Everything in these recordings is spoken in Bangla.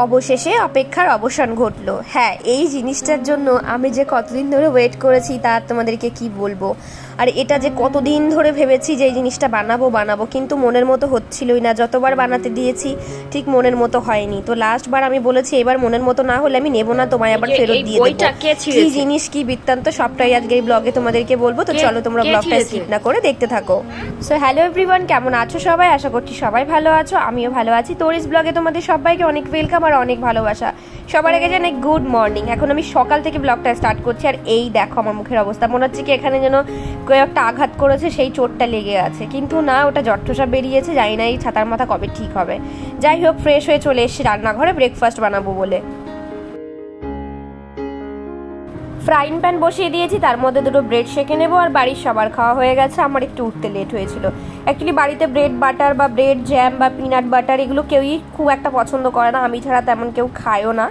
অবশেষে অপেক্ষার অবসান ঘটলো। হ্যাঁ, এই জিনিসটার জন্য আমি যে কতদিন ধরে ওয়েট করেছি তা তোমাদেরকে কি বলবো। আর এটা যে কতদিন ধরে ভেবেছি যে এই জিনিসটা বানাবো, কিন্তু মনের মতো হচ্ছিলই না। যতবার বানাতে দিয়েছি ঠিক মনের মতো হয়নি। তো লাস্টবার আমি বলেছি এবার মনের মতো না হলে আমি নেবো না, তোমায় আবার ফেরত দিয়ে দেবো। কি জিনিস কি বৃত্তান্ত সবটাই আজকে এই ব্লগে তোমাদেরকে বলবো। তো চলো তোমরা ব্লগটা স্কিপ না করে দেখতে থাকো। সো হ্যালো এভরিওয়ান, কেমন আছো সবাই? আশা করছি সবাই ভালো আছো, আমিও ভালো আছি। তোরিস ব্লগে তোমাদের সবাইকে অনেক ওয়েলকাম আর অনেক ভালোবাসা। সবার আগে জানাই গুড মর্নিং। এখন আমি সকাল থেকে ব্লগটা স্টার্ট করছি আর এই দেখো আমার মুখের অবস্থা। মনে হচ্ছে কি এখানে যেন কেউ একটা আঘাত করেছে, সেই চোটটা লেগে আছে, কিন্তু না, ওটা জট্ঠসা বেরিয়েছে। জানি না এই ছাতার মাথা কবে ঠিক হবে। যাই হোক, ফ্রেশ হয়ে চলে এসেছি রান্নাঘরে ব্রেকফাস্ট বানাবো বলে। ফ্রাইং প্যান বসিয়ে দিয়েছি, তার মধ্যে দুটো ব্রেড সেঁকে নেবো। আর বাড়ির সবার খাওয়া হয়ে গেছে, আমার একটু উঠতে লেট হয়েছিল। অ্যাকচুয়ালি বাড়িতে ব্রেড বাটার বা ব্রেড জ্যাম বা পিনাট বাটার এগুলো কেউই খুব একটা পছন্দ করে না, আমি ছাড়া তেমন কেউ খায়ও না।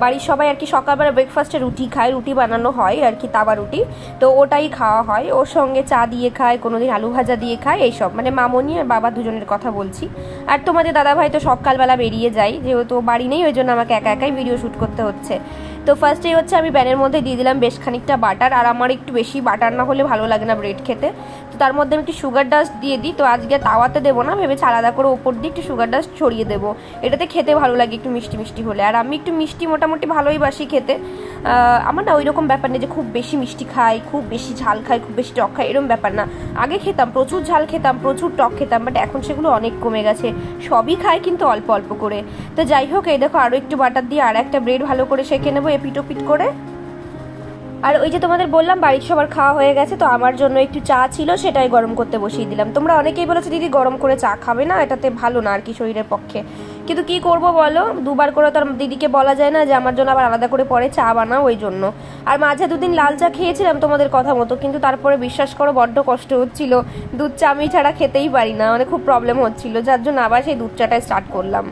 বাড়ির সবাই আর কি সকালবেলা ব্রেকফাস্টে রুটি খায়, রুটি বানানো হয় আর কি, তাওয়া রুটি, তো ওটাই খাওয়া হয়। ওর সঙ্গে চা দিয়ে খায়, কোনোদিন আলু ভাজা দিয়ে খায়, এইসব। মানে মামনি আর বাবা দুজনের কথা বলছি। আর তোমাদের দাদাভাই তো সকালবেলা বেরিয়ে যায়, যেহেতু বাড়ি নেই ওই জন্য আমাকে একা একাই ভিডিও শ্যুট করতে হচ্ছে। তো ফার্স্টেই হচ্ছে আমি প্যানের মধ্যে দিয়ে দিলাম বেশ খানিকটা বাটার। আর আমার একটু বেশি বাটার না হলে ভালো লাগে না ব্রেড খেতে, তো তার মধ্যে আমি একটু সুগার ডাস্ট দিয়ে দিই। তো আজকে তাওয়াতে দেবো না, ভেবেছি আলাদা করে ওপর দিয়ে একটু সুগার ডাস্ট ছড়িয়ে দেবো, এটাতে খেতে ভালো লাগে একটু মিষ্টি মিষ্টি হলে। আর আমি একটু মিষ্টি মোটামুটি ভালোই বাসি খেতে। আমার না ওই রকম ব্যাপার নেই যে খুব বেশি মিষ্টি খাই, খুব বেশি ঝাল খাই, খুব বেশি টক খাই, এরকম ব্যাপার না। আগে খেতাম, প্রচুর ঝাল খেতাম, প্রচুর টক খেতাম, বাট এখন সেগুলো অনেক কমে গেছে। সবই খাই কিন্তু অল্প অল্প করে। তো যাই হোক, এই দেখো আরও একটু বাটার দিয়ে আর একটা ব্রেড ভালো করে সেঁকে নেবো এপিটোপিট করে। আর ওই যে তোমাদের বললাম বাড়ির সবার খাওয়া হয়ে গেছে, তো আমার জন্য একটু চা ছিল, সেটাই গরম করতে বসিয়ে দিলাম। তোমরা অনেকেই বলেছো দিদি গরম করে চা খাবে না, এটাতে ভালো না আর কি শরীরের পক্ষে, কিন্তু কি করব বলো, দুবার করে তো আর দিদিকে বলা যায় না যে আমার জন্য আবার আলাদা করে পরে চা বানাও, ওই জন্য। আর মাঝে দুদিন লাল চা খেয়েছিলাম তোমাদের কথা মতো, কিন্তু তারপরে বিশ্বাস করো বড্ড কষ্ট হচ্ছিল, দুধ চা আমি ছাড়া খেতেই পারি না, মানে খুব প্রবলেম হচ্ছিল, যার জন্য আবার সেই দুধ চাটা স্টার্ট করলাম।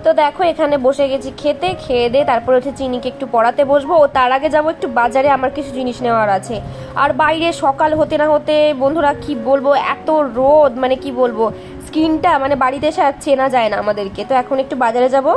তো দেখো এখানে বসে গেছি খেতে, খেয়ে দিয়ে তারপর হচ্ছে চিনিকে একটু পড়াতে বসবো। ও তার আগে যাবো একটু বাজারে, আমার কিছু জিনিস নেওয়ার আছে। আর বাইরে সকাল হতে না হতে বন্ধুরা কি বলবো, এত রোদ, মানে কি বলবো, স্কিনটা মানে বাড়িতে এসে আর চেনা যায় না আমাদেরকে। তো এখন একটু বাজারে যাব,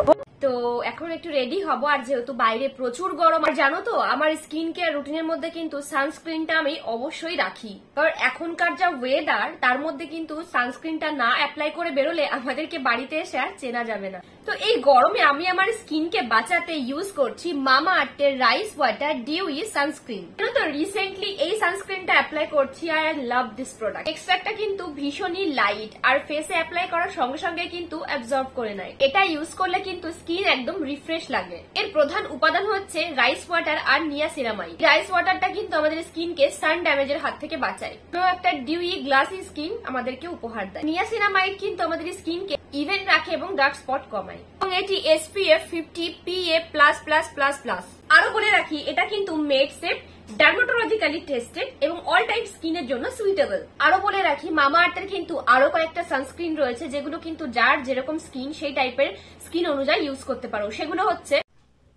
তো এখন একটু রেডি হব। আর যেহেতু বাইরে প্রচুর গরম, আর জানো তো আমার স্কিন কেয়ার রুটিনের মধ্যে কিন্তু সানস্ক্রিনটা আমি অবশ্যই রাখি, কারণ এখনকার যা ওয়েদার তার মধ্যে কিন্তু সানস্ক্রিনটা না অ্যাপ্লাই করে বেরোলে আমাদেরকে বাড়িতে এসে আর চেনা যাবে না। তো এই গরমে আমি আমার স্কিনকে বাঁচাতে ইউজ করছি মামা আর্থের রাইস ওয়াটার ডিউই সানস্ক্রিন। জানো তো রিসেন্টলি এই সানস্ক্রিনটা অ্যাপ্লাই করছি, আর আই লাভ দিস প্রোডাক্ট। এক্সট্রাক্টটা কিন্তু ভীষণই লাইট, আর ফেসে অ্যাপ্লাই করার সঙ্গে সঙ্গে কিন্তু অ্যাবজর্ব করে নেয়। এটা ইউজ করলে কিন্তু স্কিন একদম রিফ্রেশ লাগে। এর প্রধান উপাদান হচ্ছে রাইস ওয়াটার আর নিয়াসিনামাইড। রাইস ওয়াটারটা কিন্তু আমাদের স্কিনকে সান ড্যামেজের হাত থেকে বাঁচায়, তো একটা ডিউই গ্লাসি স্কিন আমাদেরকে উপহার দেয়। নিয়াসিনামাইড কিন্তু আমাদের স্কিনকে ইভেন রাখে এবং ডার্ক স্পট কমায়, এবং এটি SPF 50 PA++++। আরো বলে রাখি এটা কিন্তু মেড সেফ, ডার্মাটোলজিক্যালি টেস্টেড এবং অল টাইপ স্কিনের জন্য সুইটেবল। আরো বলে রাখি মামা আর্থের কিন্তু আরো কয়েকটা সানস্ক্রিন রয়েছে, যেগুলো কিন্তু যার যেরকম স্কিন সেই টাইপের স্কিন অনুযায়ী ইউজ করতে পারো। সেগুলো হচ্ছে,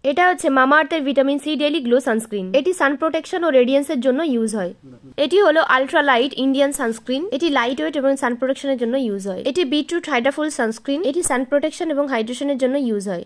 এটা হচ্ছে মামা আর্থের vitamin C daily glow sunscreen, এটি সান প্রোটেকশন ও রেডিয়েন্সের জন্য ইউজ হয়। এটি হলো আলট্রা লাইট ইন্ডিয়ান সানস্ক্রিন, এটি লাইট ওয়েট এবং সান প্রোটেকশনের জন্য ইউজ হয়। এটি বিটরুট হাইড্রাফুল সানস্ক্রিন, এটি সান প্রোটেকশন এবং হাইড্রেশনের জন্য ইউজ হয়।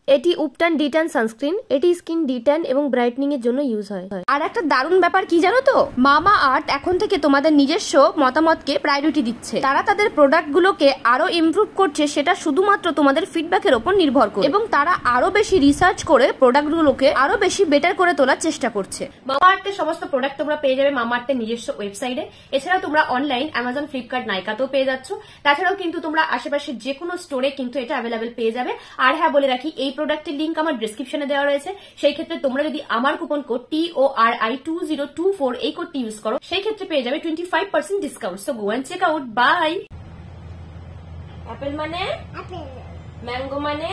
এটি উপটান ডিট্যান সানস্ক্রিন, এটি স্কিন ডিট্যান এবং ব্রাইটনিং এর জন্য ইউজ হয়। আর একটা দারুণ ব্যাপার কি জানো তো, মামা আর্থ এখন থেকে তোমাদের নিজস্ব মতামতকে প্রায়োরিটি দিচ্ছে। তারা তাদের প্রোডাক্টগুলোকে আরো ইমপ্রুভ করছে, সেটা শুধুমাত্র তোমাদের ফিডব্যাকের উপর নির্ভর করে, এবং তারা আরো বেশি রিসার্চ করে প্রোডাক্টগুলোকে আরো বেশি বেটার করে তোলার চেষ্টা করছে। মামা আর্থের সমস্ত প্রোডাক্ট তোমরা পেয়ে যাবে মামা আর্থের নিজস্ব ওয়েবসাইটে, এছাড়াও তোমরা অনলাইন অ্যামাজন, ফ্লিপকার্ট, নাইকাতেও পেয়ে যাচ্ছ। তাছাড়াও কিন্তু তোমরা আশেপাশের যে কোনো স্টোরে কিন্তু এটা অ্যাভেলেবেল পেয়ে যাবে। আর হ্যাঁ বলে রাখি, এই প্রোডাক্টের লিংক আমার ডেসক্রিপশনে দেওয়া রয়েছে, সেই ক্ষেত্রে তোমরা যদি আমার কুপন কোড TORI2024 এই কোডটি ইউজ করো, সেই ক্ষেত্রে পেয়ে যাবে 25% discount. So go and check out. Bye. Apple মানে অ্যাপেল, ম্যাঙ্গো মানে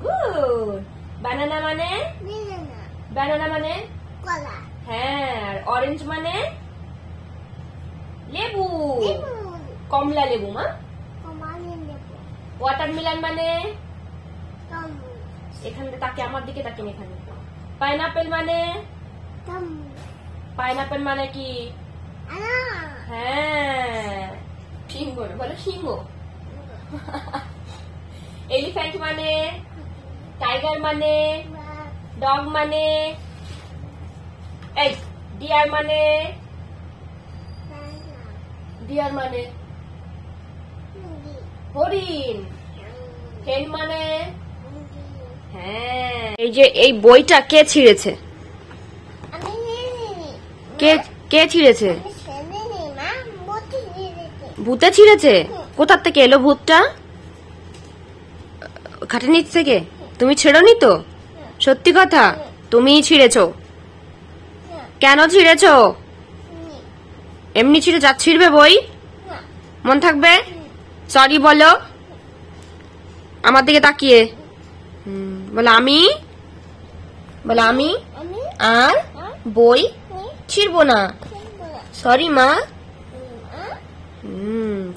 গুড, বানানা মানে বানানা মানে কলা, হ্যাঁ, অরেঞ্জ মানে লেবু, কমলা লেবু, মা ওয়াটারমেলন মানে, এখানে তাকে আমার দিকে তাকে, এখানে পাইনাপেল মানে, পাইনাপেল মানে কি, হ্যাঁ, সিংহ বলো, সিংহ। এলিফ্যান্ট মানে, টাইগার মানে, ডগ মানে, এই ডিয়ার মানে, ডিয়ার মানে হরিণ, হেন মানে, হ্যাঁ। এই যে এই বইটা কে ছিঁড়েছে? কে ছিঁড়েছে? ভূতে ছিঁড়েছে? কোথার থেকে এলো ভূতটা? খাটের নিচ থেকে? তুমি ছেড়োনি তো? সত্যি কথা, তুমিই ছিঁড়েছো? কেন ছিঁড়েছো? এমনি ছিঁড়বে বই? মন থাকবে? সরি বলো আমার দিকে তাকিয়ে। বলো আমি আর বই ছিঁড়বো না। সরি মা।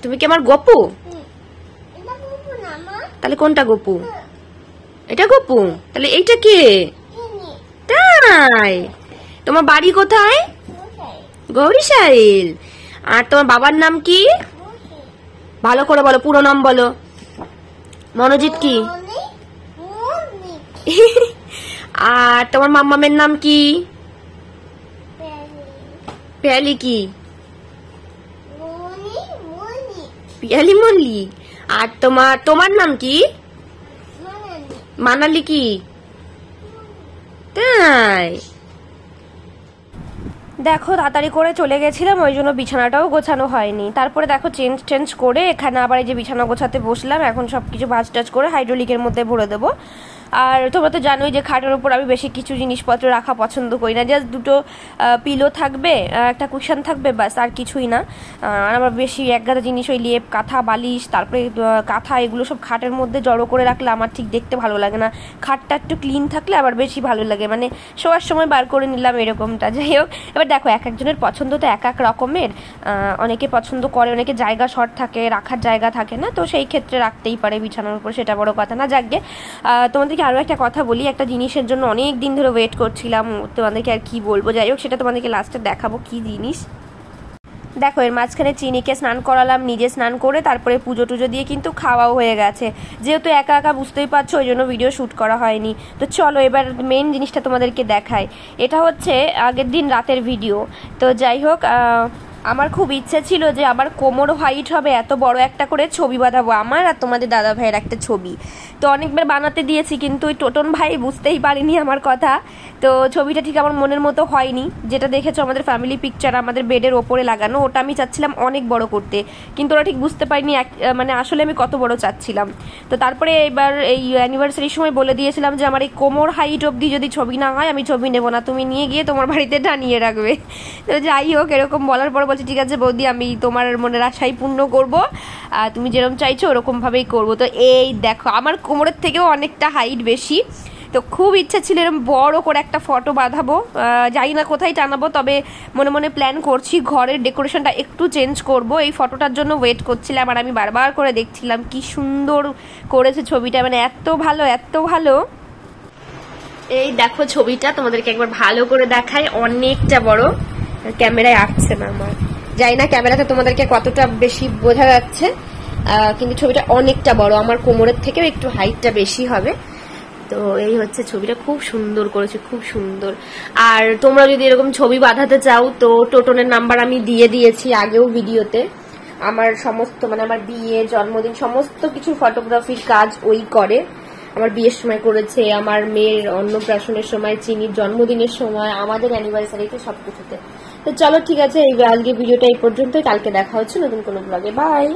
তুমি কি আমার গপু? তাহলে কোনটা গপু? এটা গপু? তাহলে এইটা কে? তাই? তোমার বাড়ি কোথায়? গৌরীশাইল। আর তোমার বাবার নাম কি? ভালো করে বলো, পুরো নাম বলো। মনোজিৎ কি? আর তোমার মাম্মামের নাম কি? পিয়ালি কি? পিয়ালি মল্লি। আর তোমার নাম কি? মানালি কি? তাই? দেখো তাড়াতাড়ি করে চলে গেছিলাম, ওই জন্য বিছানাটাও গোছানো হয়নি। তারপরে দেখো চেঞ্জ করে এখানে আবার এই যে বিছানা গোছাতে বসলাম। এখন সবকিছু ভাঁজ টাজ করে হাইড্রোলিকের মধ্যে ভরে দেবো। আর তোমরা তো জানোই যে খাটের উপর আমি বেশি কিছু জিনিসপত্র রাখা পছন্দ করি না, জাস্ট দুটো পিলো থাকবে, একটা কুশন থাকবে, ব্যাস, আর কিছুই না। আর আমার বেশি একগাদা জিনিস, ওই লেপ, কাঁথা, বালিশ, তারপরে কাঁথা, এগুলো সব খাটের মধ্যে জড়ো করে রাখলে আমার ঠিক দেখতে ভালো লাগে না। খাটটা একটু ক্লিন থাকলে আবার বেশি ভালো লাগে, মানে শোয়ার সময় বার করে নিলাম এরকমটা। যাই হোক, এবার দেখো এক একজনের পছন্দ তো এক এক রকমের। অনেকে পছন্দ করে, অনেকে জায়গা শর্ট থাকে, রাখার জায়গা থাকে না, তো সেই ক্ষেত্রে রাখতেই পারে বিছানার উপর, সেটা বড় কথা না। যাকগে, তোমাদেরকে আরও একটা কথা বলি, একটা জিনিসের জন্য অনেক দিন ধরে ওয়েট করছিলাম, তোমাদেরকে আর কি বলবো। যাই হোক, সেটা তোমাদেরকে লাস্টে দেখাবো কি জিনিস। দেখো এর মাঝখানে চিনিকে স্নান করালাম, নিজে স্নান করে তারপরে পুজো টুজো দিয়ে কিন্তু খাওয়াও হয়ে গেছে। যেহেতু একা একা বুঝতেই পারছো, ওই জন্য ভিডিও শ্যুট করা হয়নি। তো চলো এবার মেন জিনিসটা তোমাদেরকে দেখায়। এটা হচ্ছে আগের দিন রাতের ভিডিও। তো যাই হোক, আমার খুব ইচ্ছে ছিল যে আমার কোমর হাইট হবে, এত বড় একটা করে ছবি বাঁধাবো, আমার আর তোমাদের দাদা ভাইয়ের একটা ছবি। তো অনেকবার বানাতে দিয়েছি, কিন্তু ওই টোটন ভাই বুঝতেই পারিনি আমার কথা। তো ছবিটা ঠিক আমার মনের মতো হয়নি। যেটা দেখেছো আমাদের ফ্যামিলি পিকচার আমাদের বেডের ওপরে লাগানো, ওটা আমি চাচ্ছিলাম অনেক বড় করতে, কিন্তু ওরা ঠিক বুঝতে পারিনি মানে আসলে আমি কত বড় চাচ্ছিলাম। তো তারপরে এবার এই অ্যানিভার্সারির সময় বলে দিয়েছিলাম যে আমার এই কোমর হাইট অবধি যদি ছবি না হয় আমি ছবি নেবো না, তুমি নিয়ে গিয়ে তোমার বাড়িতে টানিয়ে রাখবে। তো যাই হোক, এরকম বলার পর বলছি ঠিক আছে বৌদি, আমি তোমার মনের আশাই পূর্ণ করবো, তুমি যেরকম চাইছো ওরকম ভাবেই করবো। তো এই দেখো আমার কোমরের থেকেও অনেকটা হাইট বেশি। তো খুব ইচ্ছা ছিল এরকম বড় করে একটা ফটো বাঁধাবো, জানি না কোথায় টানাবো, তবে মনে মনে প্ল্যান করছি ঘরের ডেকোরেশনটা একটু চেঞ্জ করব। এই ফটোটার জন্য ওয়েট করছিলাম, আর আমি বারবার করে দেখছিলাম কি সুন্দর করেছে ছবিটা, মানে এত ভালো এত ভালো। এই দেখো ছবিটা তোমাদেরকে একবার ভালো করে দেখায়, অনেকটা বড়। ক্যামেরায় আসছে না আমার, জানি না ক্যামেরাতে তোমাদেরকে কতটা বেশি বোঝা যাচ্ছে, কিন্তু ছবিটা অনেকটা বড়, আমার কোমরের থেকেও একটু হাইটটা বেশি হবে। তো এই হচ্ছে ছবিটা, খুব সুন্দর করেছে, খুব সুন্দর। আর তোমরা যদি এরকম ছবি বাঁধাতে চাও তো টোটনের নাম্বার আমি দিয়ে দিয়েছি আগেও ভিডিওতে। আমার সমস্ত মানে আমার বিয়ে, জন্মদিন, সমস্ত কিছু ফটোগ্রাফির কাজ ওই করে। আমার বিয়ের সময় করেছে, আমার মেয়ের অন্নপ্রাশনের সময়, চিনির জন্মদিনের সময়, আমাদের অ্যানিভার্সারিতে, সবকিছুতে। তো চলো ঠিক আছে, এই আজকে ভিডিওটা এই পর্যন্তই, কালকে দেখা হচ্ছে নতুন কোনো ব্লগে। বাই।